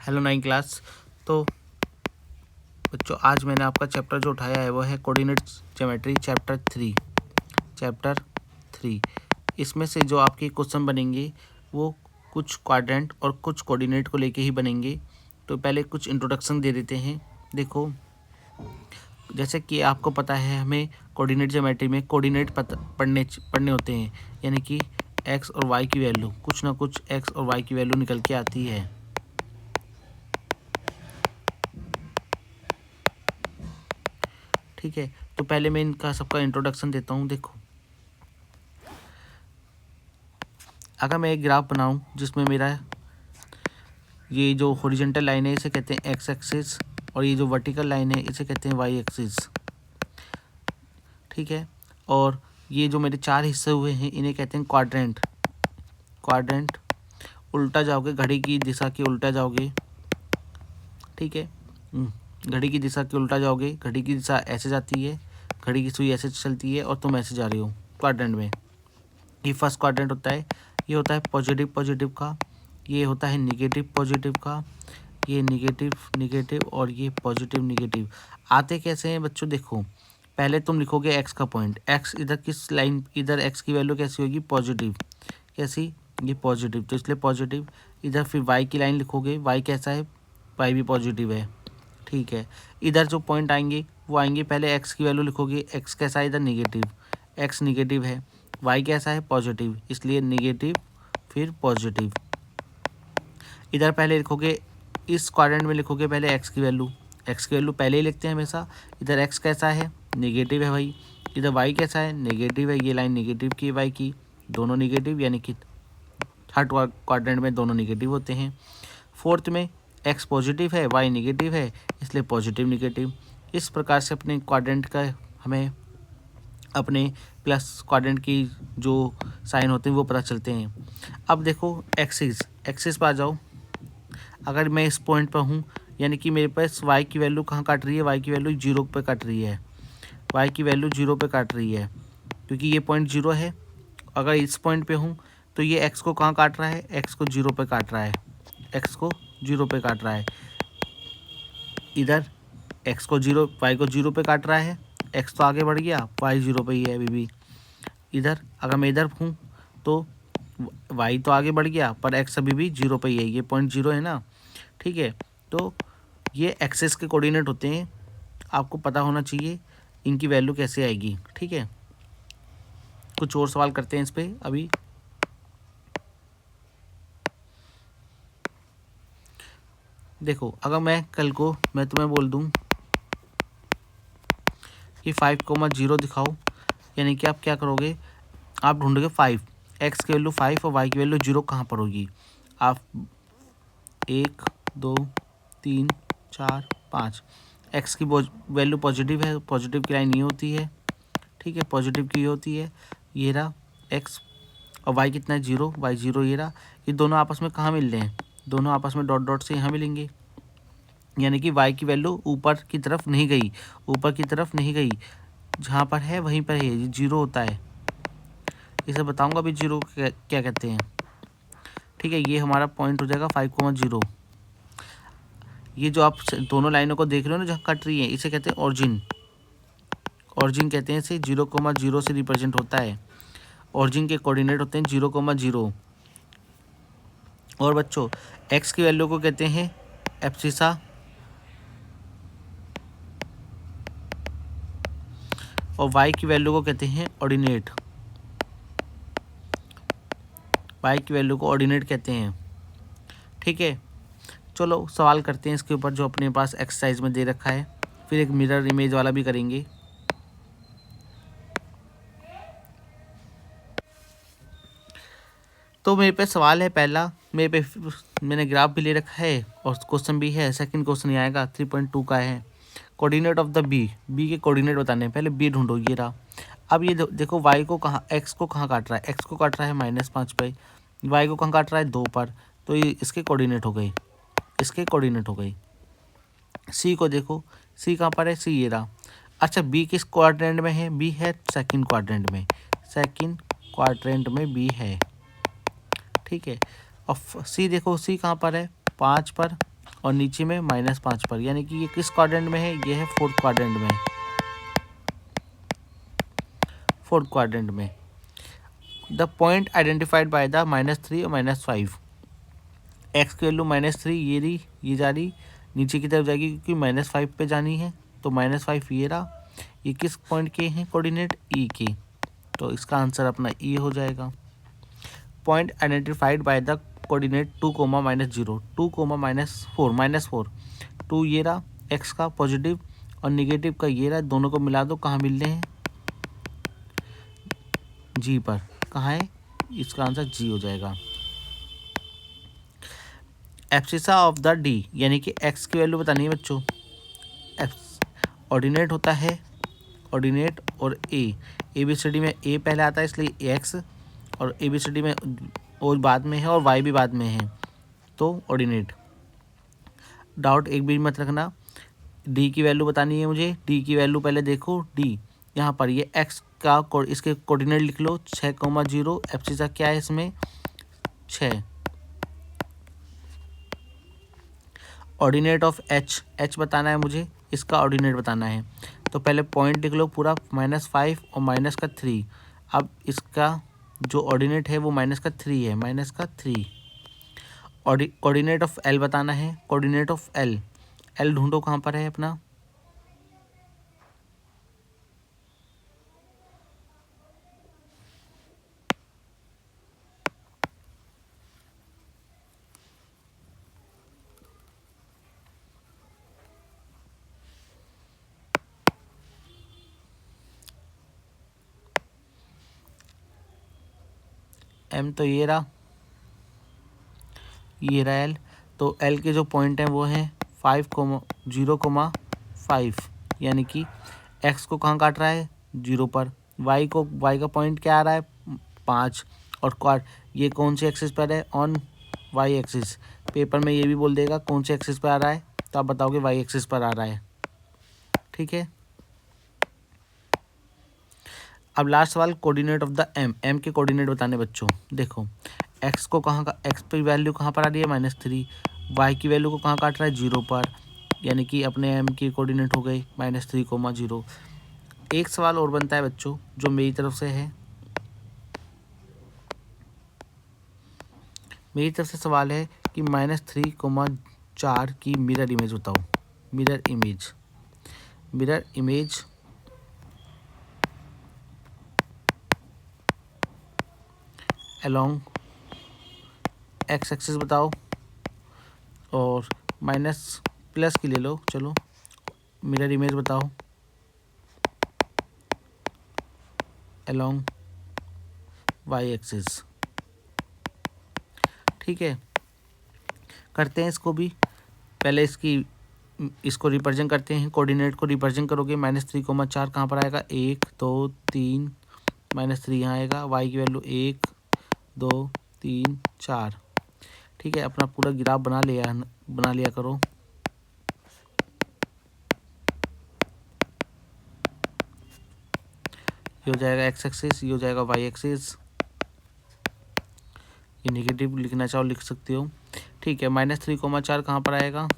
Hello 9 class. तो बच्चों आज मैंने आपका चैप्टर जो उठाया है वो है कोऑर्डिनेट ज्योमेट्री चैप्टर 3। इसमें से जो आपके क्वेश्चन बनेंगे वो कुछ क्वाड्रेंट और कुछ कोऑर्डिनेट को लेके ही बनेंगे। तो पहले कुछ इंट्रोडक्शन दे देते हैं। देखो, जैसे कि आपको पता है हमें कोऑर्डिनेट ज्योमेट्री में कोऑर्डिनेट पढ़ने होते हैं, यानी कि एक्स और वाई की वैल्यू, कुछ ना कुछ एक्स और वाई की वैल्यू निकल के आती है। ठीक है, तो पहले मैं इनका सबका इंट्रोडक्शन देता हूँ। देखो, अगर मैं एक ग्राफ बनाऊँ जिसमें मेरा ये जो हॉरिजॉन्टल लाइन है इसे कहते हैं एक्स एक्सिस और ये जो वर्टिकल लाइन है इसे कहते हैं वाई एक्सिस। ठीक है, और ये जो मेरे 4 हिस्से हुए हैं इन्हें कहते हैं क्वाड्रेंट। उल्टा जाओगे, घड़ी की दिशा के उल्टा जाओगे। ठीक है, घड़ी की दिशा के उल्टा जाओगे, घड़ी की दिशा ऐसे जाती है, घड़ी की सुई ऐसे चलती है और तुम ऐसे जा रहे हो क्वाड्रेंट में। ये फर्स्ट क्वाड्रेंट होता है। ये होता है पॉजिटिव का, ये होता है निगेटिव पॉजिटिव का, ये निगेटिव और ये पॉजिटिव निगेटिव। आते कैसे हैं बच्चों? देखो, पहले तुम लिखोगे एक्स का पॉइंट, एक्स इधर किस लाइन, इधर एक्स की वैल्यू कैसी होगी? पॉजिटिव। कैसी? ये पॉजिटिव, तो इसलिए पॉजिटिव। इधर फिर वाई की लाइन लिखोगे, वाई कैसा है? वाई भी पॉजिटिव है। ठीक है, इधर जो पॉइंट आएंगे वो आएंगे, पहले एक्स की वैल्यू लिखोगे, एक्स कैसा है? इधर निगेटिव, एक्स निगेटिव है। वाई कैसा है? पॉजिटिव, इसलिए निगेटिव फिर पॉजिटिव। इधर पहले लिखोगे, इस क्वाड्रेंट में लिखोगे पहले एक्स की वैल्यू पहले ही लिखते हैं हमेशा। इधर एक्स कैसा है? निगेटिव है भाई। इधर वाई कैसा है? निगेटिव है। ये लाइन निगेटिव की, वाई की, दोनों निगेटिव, यानी कि थर्ड क्वाड्रेंट में दोनों निगेटिव होते हैं। फोर्थ में एक्स पॉजिटिव है, वाई निगेटिव है, इसलिए पॉजिटिव निगेटिव। इस प्रकार से अपने क्वाड्रेंट का हमें अपने प्लस क्वाड्रेंट की जो साइन होते हैं वो पता चलते हैं। अब देखो एक्सिस पर आ जाओ। अगर मैं इस पॉइंट पर हूँ, यानी कि मेरे पास वाई की वैल्यू कहाँ काट रही है? वाई की वैल्यू 0 पे काट रही है। वाई की वैल्यू 0 पे काट रही है क्योंकि ये पॉइंट 0 है। अगर इस पॉइंट पे हूँ तो ये एक्स को कहाँ काट रहा है? एक्स को 0 पे काट रहा है, एक्स को 0 पे काट रहा है। इधर एक्स को 0, वाई को 0 पे काट रहा है, एक्स तो आगे बढ़ गया, वाई 0 पे ही है अभी भी। इधर अगर मैं इधर हूँ तो वाई तो आगे बढ़ गया पर एक्स अभी भी 0 पे ही है, ये पॉइंट 0 है ना। ठीक है, तो ये एक्सिस के कोऑर्डिनेट होते हैं, आपको पता होना चाहिए इनकी वैल्यू कैसे आएगी। ठीक है, कुछ और सवाल करते हैं इस पर अभी। देखो, अगर मैं कल को मैं तुम्हें बोल दूं कि 5,0 दिखाओ, यानी कि आप क्या करोगे? आप ढूंढोगे 5, एक्स की वैल्यू 5 और वाई की वैल्यू 0 कहाँ पर होगी? आप 1 2 3 4 5, एक्स की वैल्यू पॉजिटिव है, पॉजिटिव की लाइन ये होती है। ठीक है, पॉजिटिव की ये होती है, ये रहा एक्स। और वाई कितना है? 0, वाई 0 ये रहा। ये दोनों आपस में कहाँ मिल रहे हैं? दोनों आपस में डॉट डॉट से यहाँ मिलेंगे, यानी कि वाई की वैल्यू ऊपर की तरफ नहीं गई, ऊपर की तरफ नहीं गई, जहाँ पर है वहीं पर है, ये 0 होता है। इसे बताऊंगा अभी 0 क्या कहते हैं। ठीक है, ये हमारा पॉइंट हो जाएगा 5,0। ये जो आप दोनों लाइनों को देख रहे हो ना जहाँ कट रही है, इसे कहते हैं ऑरिजिन कहते हैं इसे। 0,0 से रिप्रेजेंट होता है। ऑरिजिन के कोऑर्डिनेट होते हैं 0,0। और बच्चों, एक्स की वैल्यू को कहते हैं एब्सिसा और वाई की वैल्यू को कहते हैं ऑर्डिनेट। वाई की वैल्यू को ऑर्डिनेट कहते हैं। ठीक है, चलो सवाल करते हैं इसके ऊपर जो अपने पास एक्सरसाइज में दे रखा है, फिर एक मिरर इमेज वाला भी करेंगे। तो मेरे पे सवाल है पहला, मेरे पे मैंने ग्राफ भी ले रखा है और क्वेश्चन भी है। सेकंड क्वेश्चन ये आएगा 3.2 का है। कोऑर्डिनेट ऑफ द बी के कोऑर्डिनेट बताने हैं, पहले बी ढूंढो, ये रहा। अब ये देखो, वाई को कहाँ, एक्स को कहाँ काट रहा है? एक्स को काट रहा है -5 पे, वाई को कहाँ काट रहा है? 2 पर, तो ये इसके कोऑर्डिनेट हो गई, इसके कोऑर्डिनेट हो गई। सी को देखो, सी कहाँ पर है? सी ये रहा। अच्छा, बी किस क्वाड्रेंट में है? बी है सेकंड क्वाड्रेंट में, सेकंड क्वाड्रेंट में बी है। ठीक है, और सी देखो, सी कहाँ पर है? 5 पर और नीचे में -5 पर, यानी कि ये किस क्वाड्रेंट में है, ये है फोर्थ क्वाड्रेंट में, फोर्थ क्वाड्रेंट में। The point identified by the -3 और -5, एक्स की वैल्यू -3 ये रही, ये जा रही नीचे की तरफ जाएगी क्योंकि -5 पे जानी है, तो -5 ये रहा। ये किस पॉइंट के हैं कोऑर्डिनेट, ई के, तो इसका आंसर अपना ई हो जाएगा। Point identified by the coordinate 2, -0, 2, -4, 2 ये रहा एक्स का पॉजिटिव और निगेटिव का ये रहा, दोनों को मिला दो, कहाँ मिल रहे हैं, जी पर। कहाँ है, इसका आंसर जी हो जाएगा। एब्सिसा ऑफ द डी, यानी कि एक्स की वैल्यू बतानी है बच्चों। ऑर्डिनेट होता है, ऑर्डिनेट और ए बी सी डी में ए पहले आता है इसलिए एक्स, और ए बी सी डी में और बाद में है और वाई भी बाद में है, तो ऑर्डिनेट। डाउट एक भी मत रखना, डी की वैल्यू बतानी है मुझे। डी की वैल्यू पहले देखो, डी यहाँ पर ये एक्स का इसके कोऑर्डिनेट लिख लो 6,0, एब्सिसा क्या है इसमें 6। ऑर्डिनेट ऑफ एच बताना है मुझे, इसका ऑर्डिनेट बताना है, तो पहले पॉइंट लिख लो पूरा -5 और -3। अब इसका जो ऑर्डिनेट है वो -3 है, -3। कोऑर्डिनेट ऑफ एल बताना है, कोऑर्डिनेट ऑफ एल, एल ढूंढो कहाँ पर है अपना, एम तो ये रहा एल, तो एल के जो पॉइंट हैं वो हैं 5,0,5, यानी कि एक्स को कहाँ काट रहा है 0 पर, वाई का पॉइंट क्या आ रहा है 5, और ये कौन सी एक्सिस पर है, ऑन वाई एक्सिस। पेपर में ये भी बोल देगा कौन से एक्सिस पर आ रहा है, तो आप बताओगे वाई एक्सिस पर आ रहा है, ठीक है। अब लास्ट सवाल, कोऑर्डिनेट ऑफ द एम के कोऑर्डिनेट बताने बच्चों। देखो एक्स को एक्स की वैल्यू कहाँ पर आ रही है -3, वाई की वैल्यू को कहाँ काट रहा है 0 पर, यानी कि अपने एम की कोऑर्डिनेट हो गई -3,0। एक सवाल और बनता है बच्चों जो मेरी तरफ से है, मेरी तरफ से सवाल है कि -3,4 की मिरर इमेज बताओ। Mirror image along x axis बताओ, और प्लस की ले लो, चलो मिरर इमेज बताओ अलोंग वाई एक्सिस, ठीक है। करते हैं इसको भी, पहले इसको रिप्रेजेंट करते हैं, कोऑर्डिनेट को रिप्रेजेंट करोगे -3,4 कहाँ पर आएगा 1 2 3, -3 यहाँ आएगा, वाई की वैल्यू 1 2 3 4, ठीक है। अपना पूरा ग्राफ बना लिया करो। ये हो जाएगा एक्स एक्सिस, ये हो जाएगा वाई एक्सिस, ये नेगेटिव लिखना चाहो लिख सकते हो, ठीक है। -3,4 कहाँ पर आएगा,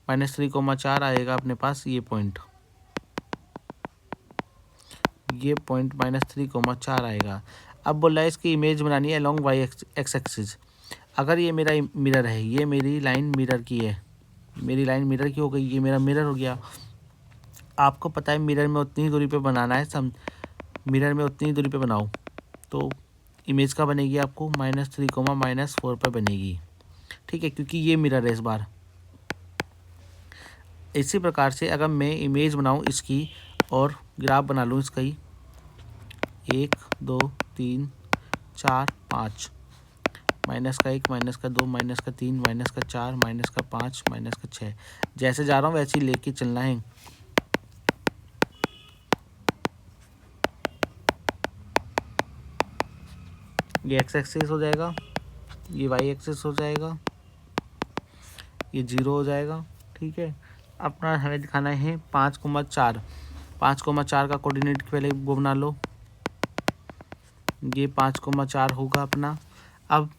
-3,4 आएगा अपने पास ये पॉइंट -3,4 आएगा। अब बोल रहा है इसकी इमेज बनानी है अलोंग वाई एक्स एक्सिस। अगर ये मेरा मिरर है, ये मेरी लाइन मिरर की है, मेरी लाइन मिरर की हो गई, ये मेरा मिरर हो गया। आपको पता है मिरर में उतनी दूरी पे बनाना है, मिरर में उतनी दूरी पे बनाओ, तो इमेज का बनेगी आपको -3, -4 पर बनेगी, ठीक है, क्योंकि ये मिरर है इस बार। इसी प्रकार से अगर मैं इमेज बनाऊँ इसकी और ग्राफ बना लूँ इसका ही, 1 2 3 4 5, -1 -2 -3 -4 -5 -6, जैसे जा रहा हूँ वैसे ही लेके चलना है। ये एक्स एक्सिस हो जाएगा, ये वाई एक्सिस हो जाएगा, ये 0 हो जाएगा, ठीक है। अपना हमें दिखाना है 5,4, 5,4 का कोऑर्डिनेट पहले वो बना लो, ये 5,4 होगा अपना। अब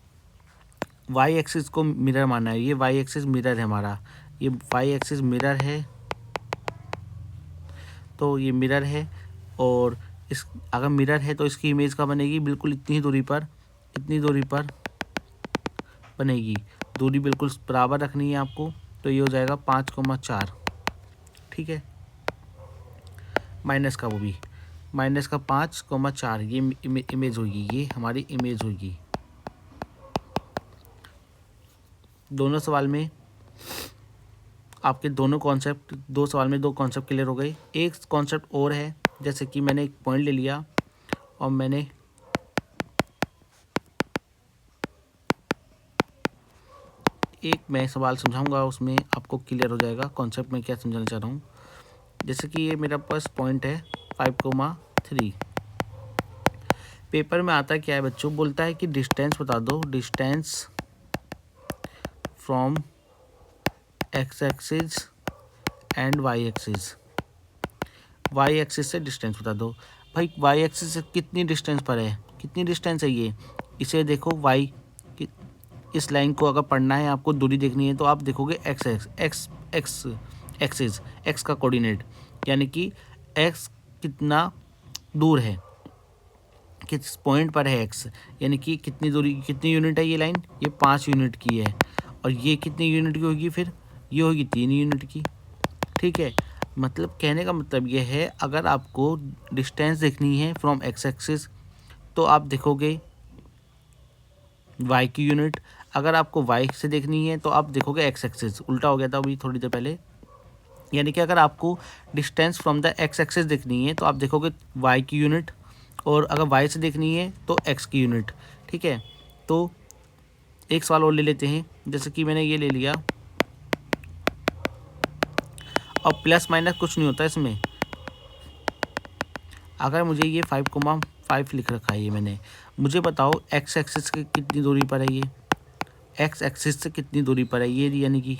वाई एक्सिस को मिरर माना है, ये वाई एक्सिस मिरर है हमारा, ये वाई एक्सिस मिरर है, तो ये मिरर है। और इस अगर मिरर है तो इसकी इमेज का बनेगी बिल्कुल इतनी दूरी पर, इतनी दूरी पर बनेगी। दूरी बिल्कुल बराबर रखनी है आपको, तो ये हो जाएगा 5,4, ठीक है। माइनस का वो भी माइनस का 5,4, ये इमेज होगी, ये हमारी इमेज होगी। दोनों सवाल में आपके दोनों कॉन्सेप्ट, 2 सवाल में 2 कॉन्सेप्ट क्लियर हो गए। एक कॉन्सेप्ट और है, जैसे कि मैंने एक पॉइंट ले लिया और मैंने मैं सवाल समझाऊंगा, उसमें आपको क्लियर हो जाएगा कॉन्सेप्ट में क्या समझाना चाह रहा हूँ। जैसे कि ये मेरा पास पॉइंट है 5,3। पेपर में आता क्या है बच्चों, बोलता है कि डिस्टेंस बता दो, distance from X axis and Y axis. Y axis से डिस्टेंस बता दो। भाई वाई एक्सिस से कितनी डिस्टेंस पर है, कितनी डिस्टेंस है ये, इसे देखो वाई, इस लाइन को अगर पढ़ना है आपको, दूरी देखनी है, तो आप देखोगे एक्स एक्सिस, एक्स का कोऑर्डिनेट, यानी कि एक्स कितना दूर है, किस पॉइंट पर है एक्स, यानी कि कितनी दूरी, कितनी यूनिट है ये लाइन, ये 5 यूनिट की है। और ये कितनी यूनिट की होगी, फिर ये होगी 3 यूनिट की, ठीक है। मतलब कहने का मतलब ये है, अगर आपको डिस्टेंस देखनी है फ्रॉम एक्स एक्सिस, तो आप देखोगे वाई की यूनिट। अगर आपको वाई से देखनी है तो आप देखोगे एक्स एक्सिस। उल्टा हो गया था अभी थोड़ी देर पहले, यानी कि अगर आपको distance from the x axis देखनी है तो आप देखोगे वाई की यूनिट, और अगर वाई से देखनी है तो एक्स की यूनिट, ठीक है। तो एक सवाल और ले लेते हैं, जैसे कि मैंने ये ले लिया, और प्लस माइनस कुछ नहीं होता इसमें। अगर मुझे ये 5,5 लिख रखा है ये मैंने, मुझे बताओ एक्स एक्सिस की कितनी दूरी पर है, ये एक्स एक्सिस से कितनी दूरी पर है ये, यानी कि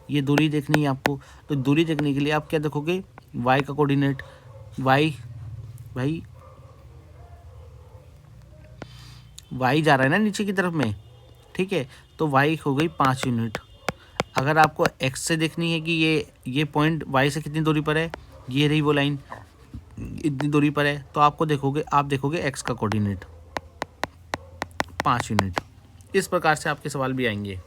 ये दूरी देखनी है आपको। तो दूरी देखने के लिए आप क्या देखोगे, वाई का कोऑर्डिनेट, वाई भाई वाई जा रहा है ना नीचे की तरफ में, ठीक है। तो वाई हो गई 5 यूनिट। अगर आपको एक्स से देखनी है कि ये पॉइंट वाई से कितनी दूरी पर है, ये रही वो लाइन इतनी दूरी पर है, तो आप देखोगे एक्स का कोऑर्डिनेट 5 यूनिट। इस प्रकार से आपके सवाल भी आएंगे।